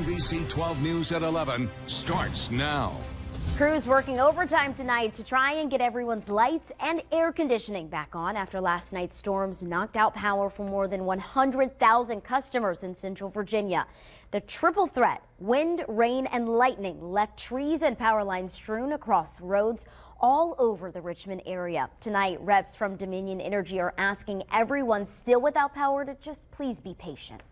NBC12 News at 11 starts now. Crews working overtime tonight to try and get everyone's lights and air conditioning back on after last night's storms knocked out power for more than 100,000 customers in Central Virginia. The triple threat, wind, rain, and lightning, left trees and power lines strewn across roads all over the Richmond area. Tonight, reps from Dominion Energy are asking everyone still without power to just please be patient.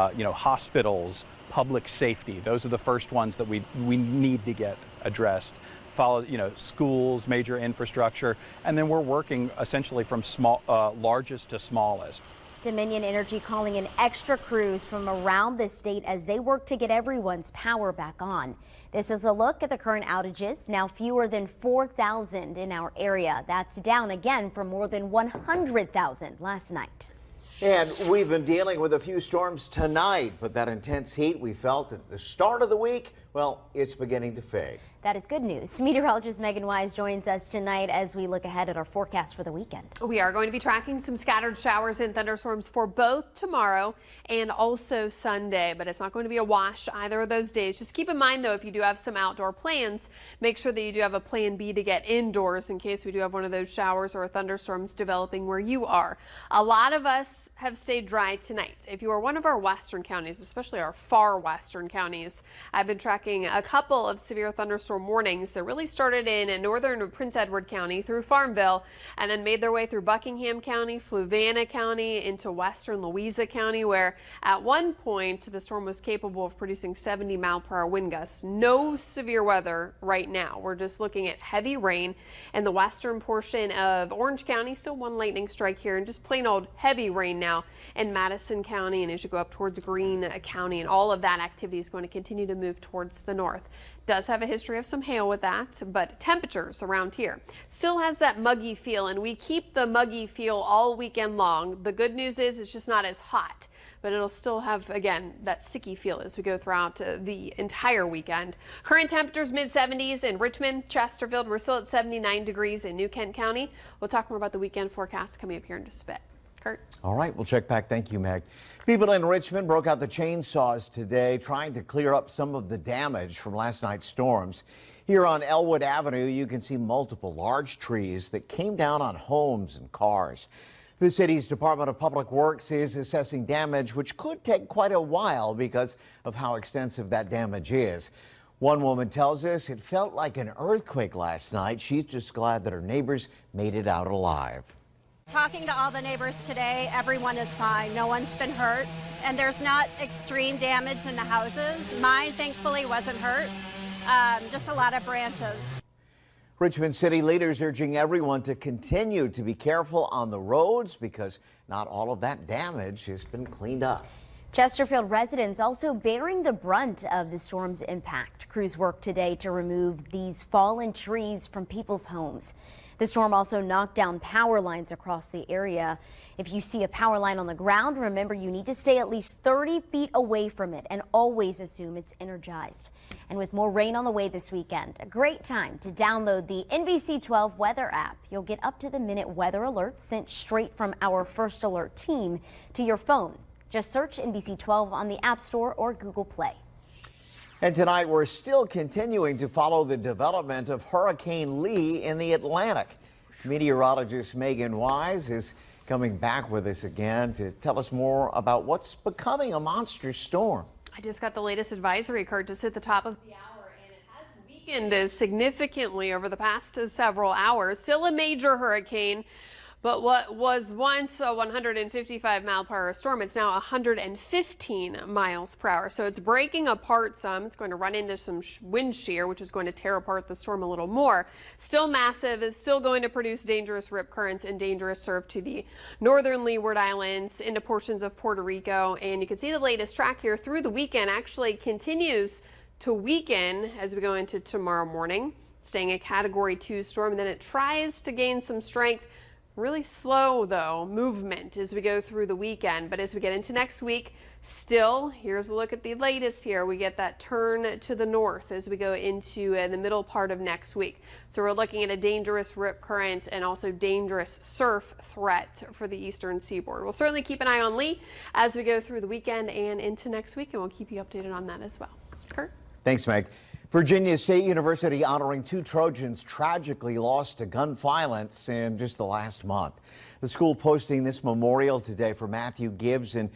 Hospitals, public safety, those are the first ones that we need to get addressed. Follow, schools, major infrastructure, and then we're working essentially from largest to smallest. Dominion Energy calling in extra crews from around the state as they work to get everyone's power back on. This is a look at the current outages, now fewer than 4,000 in our area. That's down again from more than 100,000 last night. And we've been dealing with a few storms tonight, but that intense heat we felt at the start of the week, well, it's beginning to fade. That is good news. Meteorologist Megan Wise joins us tonight as we look ahead at our forecast for the weekend. We are going to be tracking some scattered showers and thunderstorms for both tomorrow and also Sunday, but it's not going to be a wash either of those days. Just keep in mind, though, if you do have some outdoor plans, make sure that you do have a plan B to get indoors in case we do have one of those showers or thunderstorms developing where you are. A lot of us have stayed dry tonight. If you are one of our western counties, especially our far western counties, I've been tracking a couple of severe thunderstorm warnings that really started in northern Prince Edward County through Farmville and then made their way through Buckingham County, Fluvanna County, into western Louisa County, where at one point the storm was capable of producing 70-mile-per-hour wind gusts. No severe weather right now. We're just looking at heavy rain in the western portion of Orange County. Still one lightning strike here, and just plain old heavy rain now in Madison County, and as you go up towards Greene County, and all of that activity is going to continue to move towards the north. Does have a history of some hail with that, but temperatures around here still has that muggy feel, and we keep the muggy feel all weekend long. The good news is it's just not as hot, but it'll still have, again, that sticky feel as we go throughout the entire weekend. Current temperatures mid-70s in Richmond, Chesterfield. We're still at 79 degrees in New Kent County. We'll talk more about the weekend forecast coming up here in just a bit. Kurt? All right, we'll check back. Thank you, Meg. People in Richmond broke out the chainsaws today, trying to clear up some of the damage from last night's storms. Here on Elwood Avenue, you can see multiple large trees that came down on homes and cars. The city's Department of Public Works is assessing damage, which could take quite a while because of how extensive that damage is. One woman tells us it felt like an earthquake last night. She's just glad that her neighbors made it out alive. Talking to all the neighbors today, everyone is fine. No one's been hurt, and there's not extreme damage in the houses. Mine, thankfully, wasn't hurt. Just a lot of branches. Richmond city leaders urging everyone to continue to be careful on the roads because not all of that damage has been cleaned up. Chesterfield residents also bearing the brunt of the storm's impact. Crews work today to remove these fallen trees from people's homes. The storm also knocked down power lines across the area. If you see a power line on the ground, remember you need to stay at least 30 feet away from it and always assume it's energized. And with more rain on the way this weekend, a great time to download the NBC12 weather app. You'll get up-to-the-minute weather alerts sent straight from our First Alert team to your phone. Just search NBC12 on the App Store or Google Play. And tonight we're still continuing to follow the development of Hurricane Lee in the Atlantic. Meteorologist Megan Wise is coming back with us again to tell us more about what's becoming a monster storm. I just got the latest advisory, Kurt, just hit the top of the hour, and it has weakened significantly over the past several hours. Still a major hurricane. But what was once a 155-mile-per-hour storm, it's now 115 miles per hour. So it's breaking apart some. It's going to run into some wind shear, which is going to tear apart the storm a little more. Still massive, is still going to produce dangerous rip currents and dangerous surf to the northern Leeward Islands, into portions of Puerto Rico. And you can see the latest track here through the weekend actually continues to weaken as we go into tomorrow morning, staying a Category 2 storm. And then it tries to gain some strength. Really slow, though, movement as we go through the weekend. But as we get into next week, Still, here's a look at the latest here. We get that turn to the north as we go into the middle part of next week. So we're looking at a dangerous rip current and also dangerous surf threat for the eastern seaboard. We'll certainly keep an eye on Lee as we go through the weekend and into next week, and we'll keep you updated on that as well. Kurt? Thanks, Meg. Virginia State University honoring 2 Trojans tragically lost to gun violence in just the last month. The school posting this memorial today for Matthew Gibbs and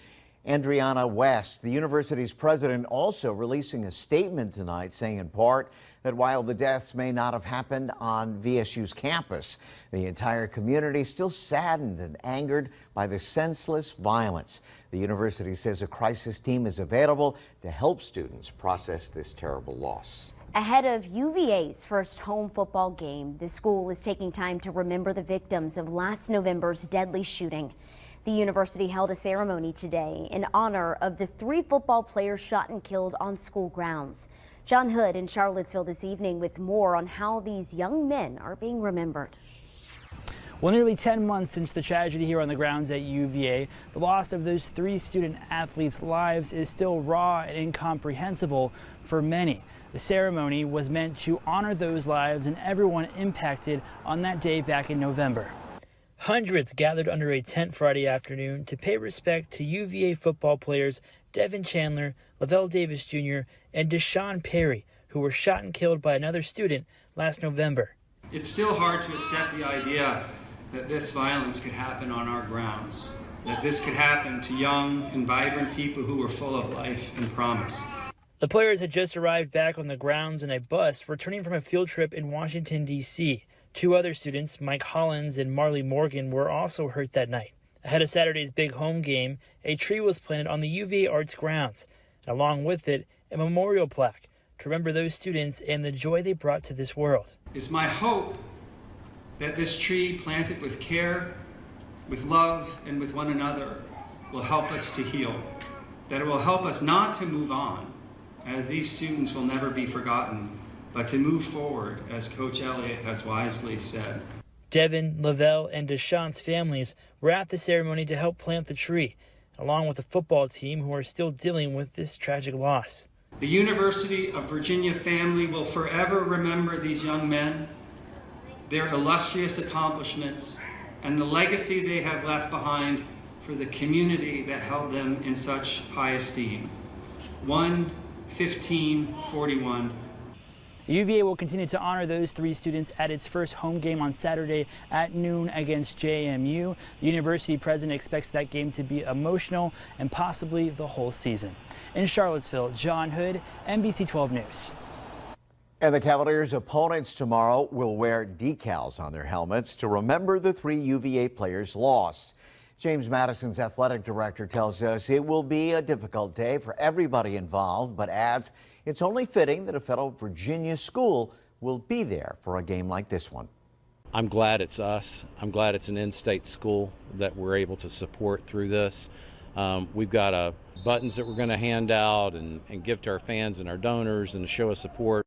Andriana West. The university's president also releasing a statement tonight saying in part that while the deaths may not have happened on VSU's campus, the entire community is still saddened and angered by the senseless violence. The university says a crisis team is available to help students process this terrible loss. Ahead of UVA's first home football game, the school is taking time to remember the victims of last November's deadly shooting. The university held a ceremony today in honor of the 3 football players shot and killed on school grounds. John Hood in Charlottesville this evening with more on how these young men are being remembered. Well, nearly 10 months since the tragedy here on the grounds at UVA, the loss of those 3 student athletes' lives is still raw and incomprehensible for many. The ceremony was meant to honor those lives and everyone impacted on that day back in November. Hundreds gathered under a tent Friday afternoon to pay respect to UVA football players Devin Chandler, Lavelle Davis Jr., and Deshaun Perry, who were shot and killed by another student last November. It's still hard to accept the idea that this violence could happen on our grounds, that this could happen to young and vibrant people who were full of life and promise. The players had just arrived back on the grounds in a bus returning from a field trip in Washington, D.C. 2 other students, Mike Hollins and Marley Morgan, were also hurt that night. Ahead of Saturday's big home game, a tree was planted on the UVA Arts grounds, and along with it, a memorial plaque to remember those students and the joy they brought to this world. It's my hope that this tree planted with care, with love, and with one another will help us to heal, that it will help us not to move on, as these students will never be forgotten, but to move forward, as Coach Elliott has wisely said. Devin, Lavelle, and Deshaun's families were at the ceremony to help plant the tree, along with the football team who are still dealing with this tragic loss. The University of Virginia family will forever remember these young men, their illustrious accomplishments, and the legacy they have left behind for the community that held them in such high esteem. 1-15-41. UVA will continue to honor those 3 students at its first home game on Saturday at noon against JMU. The university president expects that game to be emotional and possibly the whole season. In Charlottesville, John Hood, NBC12 News. And the Cavaliers' opponents tomorrow will wear decals on their helmets to remember the 3 UVA players lost. James Madison's athletic director tells us it will be a difficult day for everybody involved, but adds it's only fitting that a fellow Virginia school will be there for a game like this one. I'm glad it's us. I'm glad it's an in-state school that we're able to support through this. We've got buttons that we're going to hand out and give to our fans and our donors and show us support.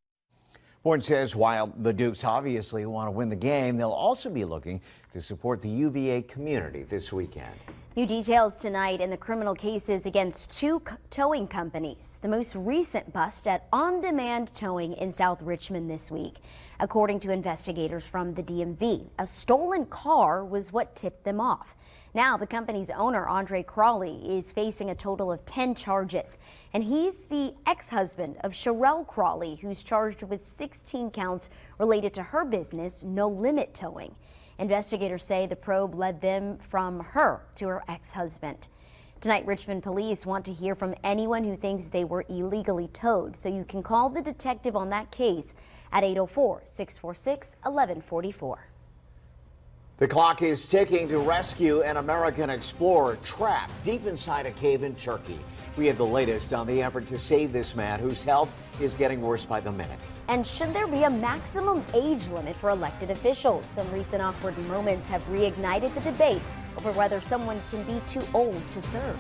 Bourne says while the Dukes obviously want to win the game, they'll also be looking to support the UVA community this weekend. New details tonight in the criminal cases against 2 towing companies. The most recent bust at On Demand Towing in South Richmond this week. According to investigators from the DMV, a stolen car was what tipped them off. Now the company's owner, Andre Crawley, is facing a total of 10 charges. And he's the ex-husband of Sherelle Crawley, who's charged with 16 counts related to her business, No Limit Towing. Investigators say the probe led them from her to her ex-husband. Tonight, Richmond police want to hear from anyone who thinks they were illegally towed. So you can call the detective on that case at 804-646-1144. The clock is ticking to rescue an American explorer trapped deep inside a cave in Turkey. We have the latest on the effort to save this man whose health is getting worse by the minute. And should there be a maximum age limit for elected officials? Some recent awkward moments have reignited the debate over whether someone can be too old to serve.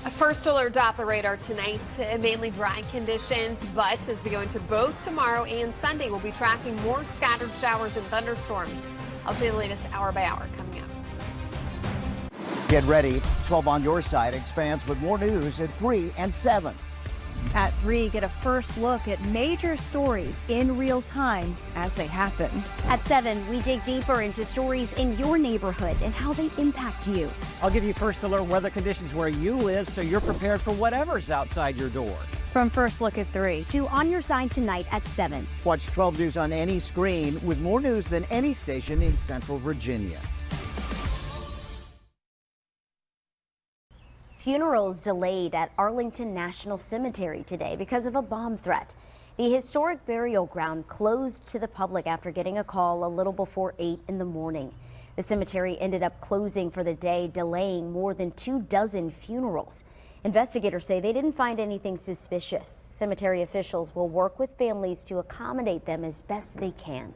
A first alert off the radar tonight, mainly dry conditions, but as we go into both tomorrow and Sunday, we'll be tracking more scattered showers and thunderstorms. I'll see you the latest hour by hour coming up. Get ready. 12 on your side expands with more news at 3 and 7. At 3, get a first look at major stories in real time as they happen. At 7, we dig deeper into stories in your neighborhood and how they impact you. I'll give you first alert weather conditions where you live so you're prepared for whatever's outside your door. From First Look at 3 To On Your Side tonight at 7. Watch 12 News on any screen with more news than any station in Central Virginia. Funerals delayed at Arlington National Cemetery today because of a bomb threat. The historic burial ground closed to the public after getting a call a little before 8 in the morning. The cemetery ended up closing for the day, delaying more than 24 funerals. Investigators say they didn't find anything suspicious. Cemetery officials will work with families to accommodate them as best they can.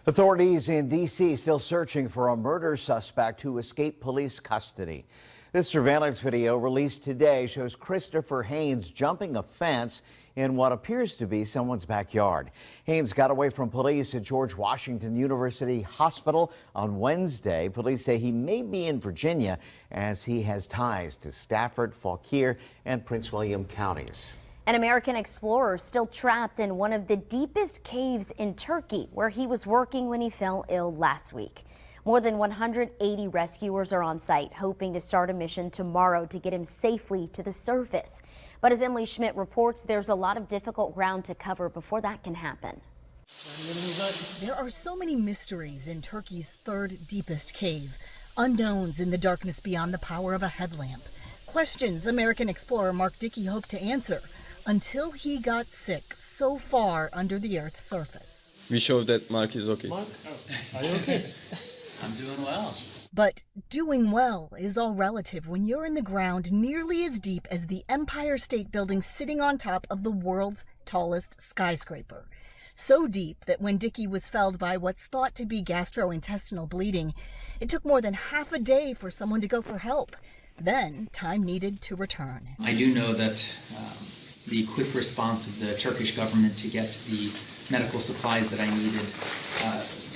Authorities in D.C. still searching for a murder suspect who escaped police custody. This surveillance video released today shows Christopher Haynes jumping a fence in what appears to be someone's backyard. Haynes got away from police at George Washington University Hospital on Wednesday. Police say he may be in Virginia as he has ties to Stafford, Fauquier, and Prince William counties. An American explorer still trapped in one of the deepest caves in Turkey, where he was working when he fell ill last week. More than 180 rescuers are on site, hoping to start a mission tomorrow to get him safely to the surface. But as Emily Schmidt reports, there's a lot of difficult ground to cover before that can happen. There are so many mysteries in Turkey's third deepest cave. Unknowns in the darkness beyond the power of a headlamp. Questions American explorer Mark Dickey hoped to answer until he got sick so far under the Earth's surface. We showed that Mark is okay. Mark, are you okay? I'm doing well. But doing well is all relative when you're in the ground nearly as deep as the Empire State Building sitting on top of the world's tallest skyscraper. So deep that when Dickey was felled by what's thought to be gastrointestinal bleeding, it took more than half a day for someone to go for help. Then time needed to return. I do know that the quick response of the Turkish government to get the medical supplies that I needed,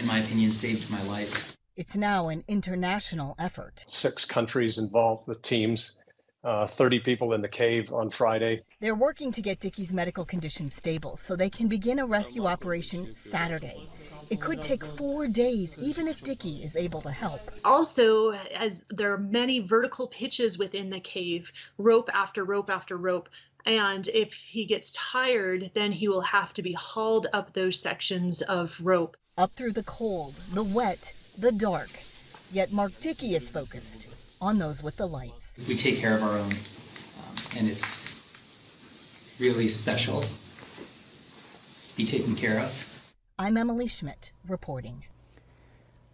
in my opinion, saved my life. It's now an international effort. 6 countries involved with teams, 30 people in the cave on Friday. They're working to get Dickey's medical condition stable so they can begin a rescue operation Saturday. It could take 4 days, even if Dickey is able to help. Also, as there are many vertical pitches within the cave, rope after rope after rope. And if he gets tired, then he will have to be hauled up those sections of rope. Up through the cold, the wet, the dark. Yet Mark Dickey is focused on those with the lights. We take care of our own, and it's really special. Be taken care of. I'm Emily Schmidt, reporting.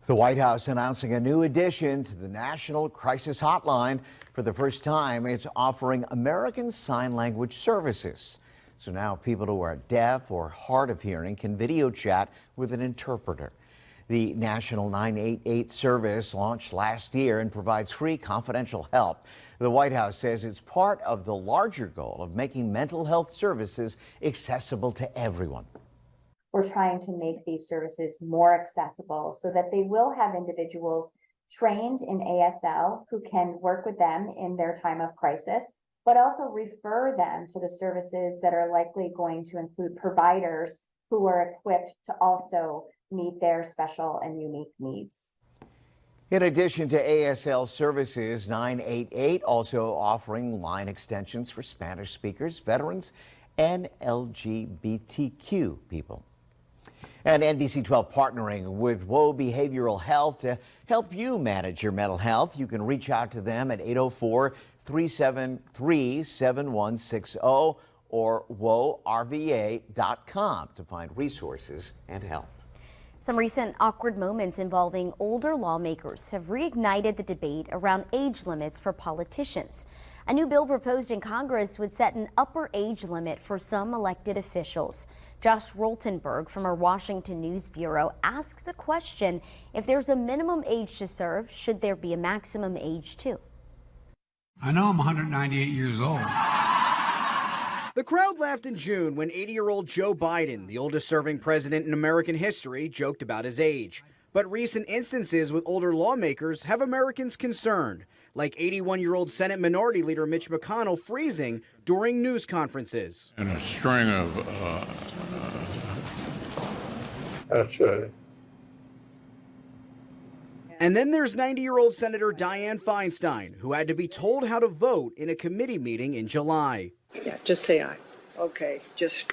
The White House announcing a new addition to the National Crisis Hotline. For the first time, it's offering American Sign Language services. So now people who are deaf or hard of hearing can video chat with an interpreter. The National 988 service launched last year and provides free confidential help. The White House says it's part of the larger goal of making mental health services accessible to everyone. We're trying to make these services more accessible so that they will have individuals trained in ASL who can work with them in their time of crisis, but also refer them to the services that are likely going to include providers who are equipped to also meet their special and unique needs. In addition to ASL services, 988 also offering line extensions for Spanish speakers, veterans, and LGBTQ people. And NBC12 partnering with WWBT Behavioral Health to help you manage your mental health. You can reach out to them at 804-373-7160 or WORVA.com to find resources and help. Some recent awkward moments involving older lawmakers have reignited the debate around age limits for politicians. A new bill proposed in Congress would set an upper age limit for some elected officials. Josh Roltenberg from our Washington News Bureau asks the question, if there's a minimum age to serve, should there be a maximum age too? I know I'm 198 years old. The crowd laughed in June when 80-year-old Joe Biden, the oldest serving president in American history, joked about his age. But recent instances with older lawmakers have Americans concerned. like 81-year-old Senate Minority Leader Mitch McConnell freezing during news conferences. And a string of that's it. And then there's 90-year-old Senator Dianne Feinstein, who had to be told how to vote in a committee meeting in July. Yeah, just say aye. Okay, just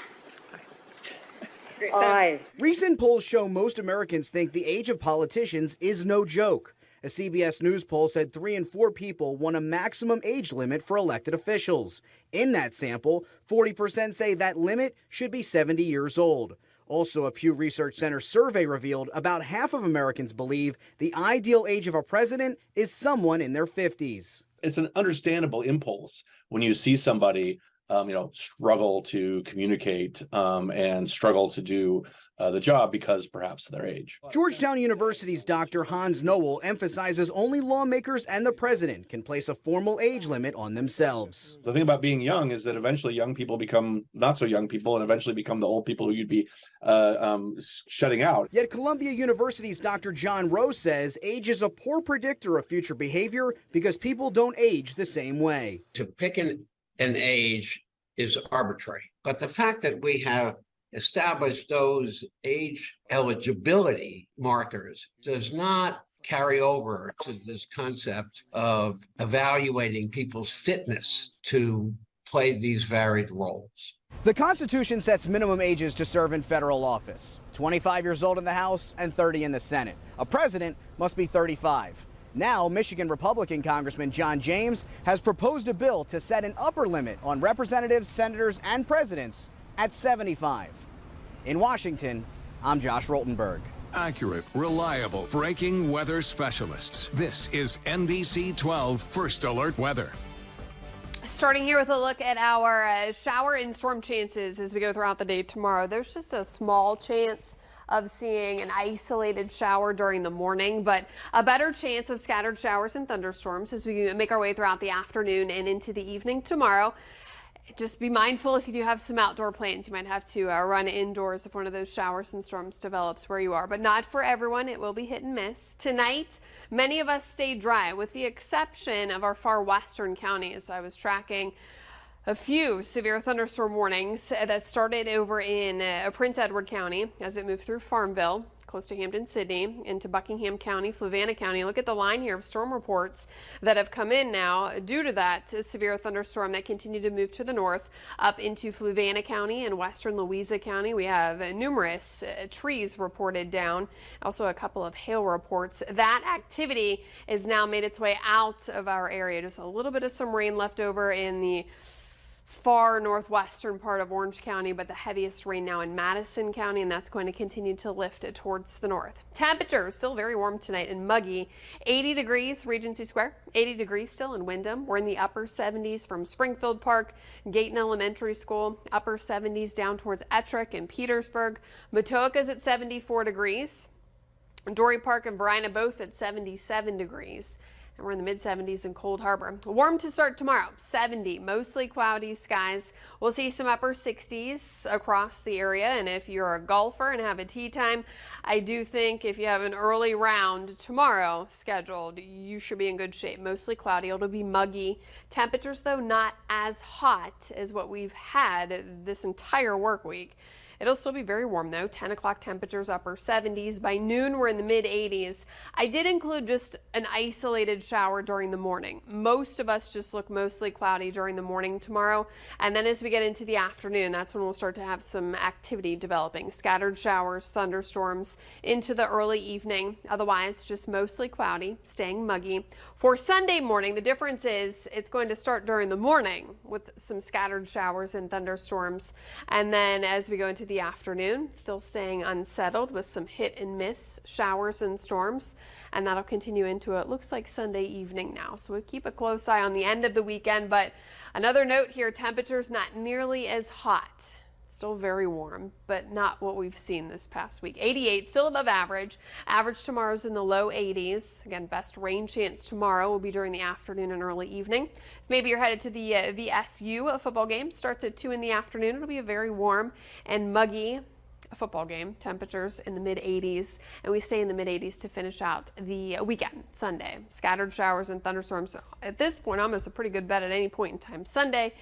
aye. Recent polls show most Americans think the age of politicians is no joke. A CBS News poll said 3 in 4 people want a maximum age limit for elected officials. In that sample, 40% say that limit should be 70 years old. Also, a Pew Research Center survey revealed about half of Americans believe the ideal age of a president is someone in their 50s. It's an understandable impulse when you see somebody, struggle to communicate and struggle to do the job because perhaps of their age. Georgetown University's Dr. Hans Noel emphasizes only lawmakers and the president can place a formal age limit on themselves. The thing about being young is that eventually young people become not so young people and eventually become the old people who you'd be shutting out. Yet Columbia University's Dr. John Rowe says age is a poor predictor of future behavior because people don't age the same way. To pick an age is arbitrary, but the fact that we have established those age eligibility markers does not carry over to this concept of evaluating people's fitness to play these varied roles. The Constitution sets minimum ages to serve in federal office, 25 years old in the House and 30 in the Senate. A president must be 35. Now, Michigan Republican Congressman John James has proposed a bill to set an upper limit on representatives, senators, and presidents at 75. In Washington, I'm Josh Roltenberg. Accurate, reliable, breaking weather specialists. This is NBC12 First Alert Weather. Starting here with a look at our shower and storm chances as we go throughout the day tomorrow. There's just a small chance of seeing an isolated shower during the morning, but a better chance of scattered showers and thunderstorms as we make our way throughout the afternoon and into the evening tomorrow. Just be mindful if you do have some outdoor plans. You might have to run indoors if one of those showers and storms develops where you are, but not for everyone. It will be hit and miss. Tonight, many of us stay dry with the exception of our far western counties. I was tracking a few severe thunderstorm warnings that started over in Prince Edward County as it moved through Farmville, close to Hampton Sydney, into Buckingham County, Fluvanna County. Look at the line here of storm reports that have come in now due to that severe thunderstorm that continued to move to the north up into Fluvanna County and western Louisa County. We have numerous trees reported down, also a couple of hail reports. That activity has now made its way out of our area. Just a little bit of some rain left over in the far northwestern part of Orange County, but the heaviest rain now in Madison County, and that's going to continue to lift it towards the north. Temperatures still very warm tonight and muggy. 80 degrees Regency Square, 80 degrees still in Windham. We're in the upper 70s from Springfield Park, Gayton Elementary School, upper 70s down towards Ettrick and Petersburg. Matoaca's at 74 degrees. Dory Park and Brina both at 77 degrees. And we're in the mid-70s in Cold Harbor. Warm to start tomorrow, 70, mostly cloudy skies. We'll see some upper 60s across the area. And if you're a golfer and have a tee time, I do think if you have an early round tomorrow scheduled, you should be in good shape. Mostly cloudy, it'll be muggy. Temperatures, though, not as hot as what we've had this entire work week. It'll still be very warm though, 10 o'clock temperatures, upper 70s. By noon, we're in the mid 80s. I did include just an isolated shower during the morning. Most of us just look mostly cloudy during the morning tomorrow. And then as we get into the afternoon, that's when we'll start to have some activity developing. Scattered showers, thunderstorms into the early evening. Otherwise, just mostly cloudy, staying muggy. For Sunday morning, the difference is it's going to start during the morning with some scattered showers and thunderstorms. And then as we go into the afternoon, still staying unsettled with some hit and miss showers and storms, and that'll continue into it looks like Sunday evening now. So we'll keep a close eye on the end of the weekend, but another note here, temperatures not nearly as hot. Still very warm, but not what we've seen this past week. 88, still above average. Average tomorrow's in the low 80s. Again, best rain chance tomorrow will be during the afternoon and early evening. Maybe you're headed to the VSU football game. Starts at 2 in the afternoon. It'll be a very warm and muggy football game. Temperatures in the mid-80s, and we stay in the mid-80s to finish out the weekend, Sunday. Scattered showers and thunderstorms. At this point, almost a pretty good bet at any point in time Sunday.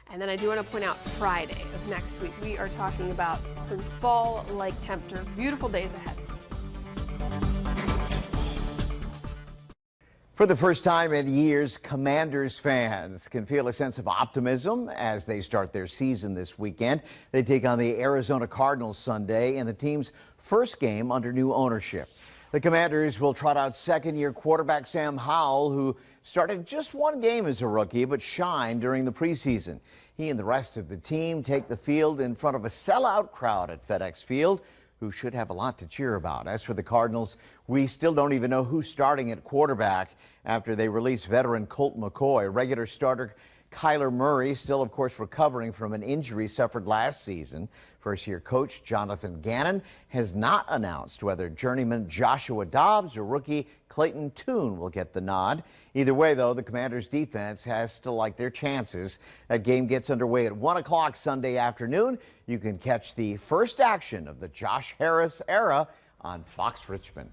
And then I do want to point out Friday of next week. We are talking about some fall-like temperatures. Beautiful days ahead. For the first time in years, Commanders fans can feel a sense of optimism as they start their season this weekend. They take on the Arizona Cardinals Sunday in the team's first game under new ownership. The Commanders will trot out second-year quarterback Sam Howell, who started just one game as a rookie but shined during the preseason. He and the rest of the team take the field in front of a sellout crowd at FedEx Field, who should have a lot to cheer about. As for the Cardinals, we still don't even know who's starting at quarterback after they release veteran Colt McCoy. Regular starter Kyler Murray, still of course recovering from an injury suffered last season. First-year coach Jonathan Gannon has not announced whether journeyman Joshua Dobbs or rookie Clayton Tune will get the nod. Either way, though, the Commanders' defense has to like their chances. That game gets underway at 1 o'clock Sunday afternoon. You can catch the first action of the Josh Harris era on Fox Richmond.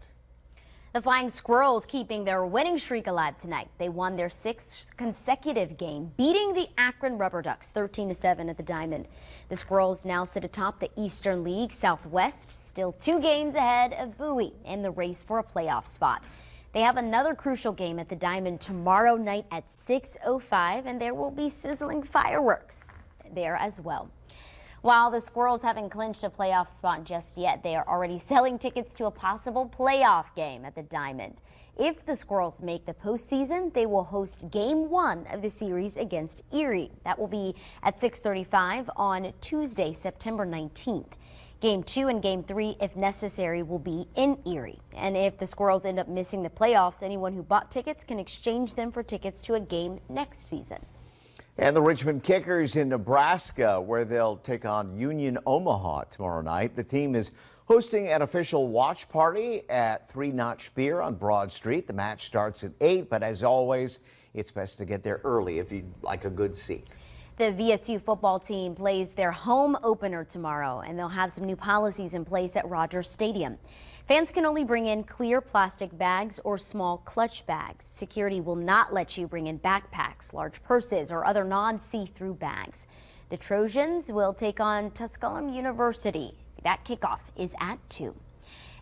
The Flying Squirrels keeping their winning streak alive tonight. They won their 6th consecutive game, beating the Akron Rubber Ducks 13-7 at the Diamond. The Squirrels now sit atop the Eastern League Southwest, still 2 games ahead of Bowie in the race for a playoff spot. They have another crucial game at the Diamond tomorrow night at 6:05, and there will be sizzling fireworks there as well. While the Squirrels haven't clinched a playoff spot just yet, they are already selling tickets to a possible playoff game at the Diamond. If the Squirrels make the postseason, they will host Game 1 of the series against Erie. That will be at 6:35 on Tuesday, September 19th. Game 2 and Game 3, if necessary, will be in Erie. And if the Squirrels end up missing the playoffs, anyone who bought tickets can exchange them for tickets to a game next season. And the Richmond Kickers in Nebraska, where they'll take on Union Omaha tomorrow night. The team is hosting an official watch party at 3 Notch Beer on Broad Street. The match starts at 8, but as always, it's best to get there early if you'd like a good seat. The VSU football team plays their home opener tomorrow, and they'll have some new policies in place at Rogers Stadium. Fans can only bring in clear plastic bags or small clutch bags. Security will not let you bring in backpacks, large purses, or other non-see-through bags. The Trojans will take on Tusculum University. That kickoff is at 2.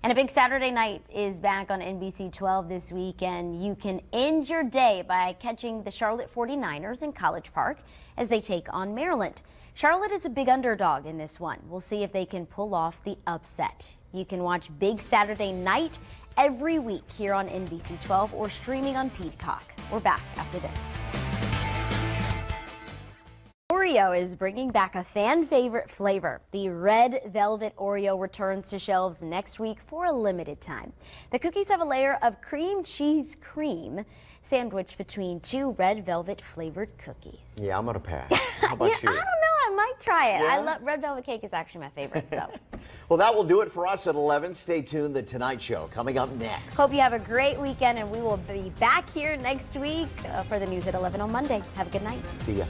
And a big Saturday night is back on NBC12 this week, and you can end your day by catching the Charlotte 49ers in College Park as they take on Maryland. Charlotte is a big underdog in this one. We'll see if they can pull off the upset. You can watch Big Saturday Night every week here on NBC12 or streaming on Peacock. We're back after this. Oreo is bringing back a fan favorite flavor. The red velvet Oreo returns to shelves next week for a limited time. The cookies have a layer of cream cheese cream sandwiched between 2 red velvet flavored cookies. Yeah, I'm gonna pass. How about you? I don't know. I might try it. Yeah? I love red velvet cake. Is actually my favorite. So. Well, that will do it for us at 11. Stay tuned. The Tonight Show coming up next. Hope you have a great weekend, and we will be back here next week for the news at 11 on Monday. Have a good night. See ya.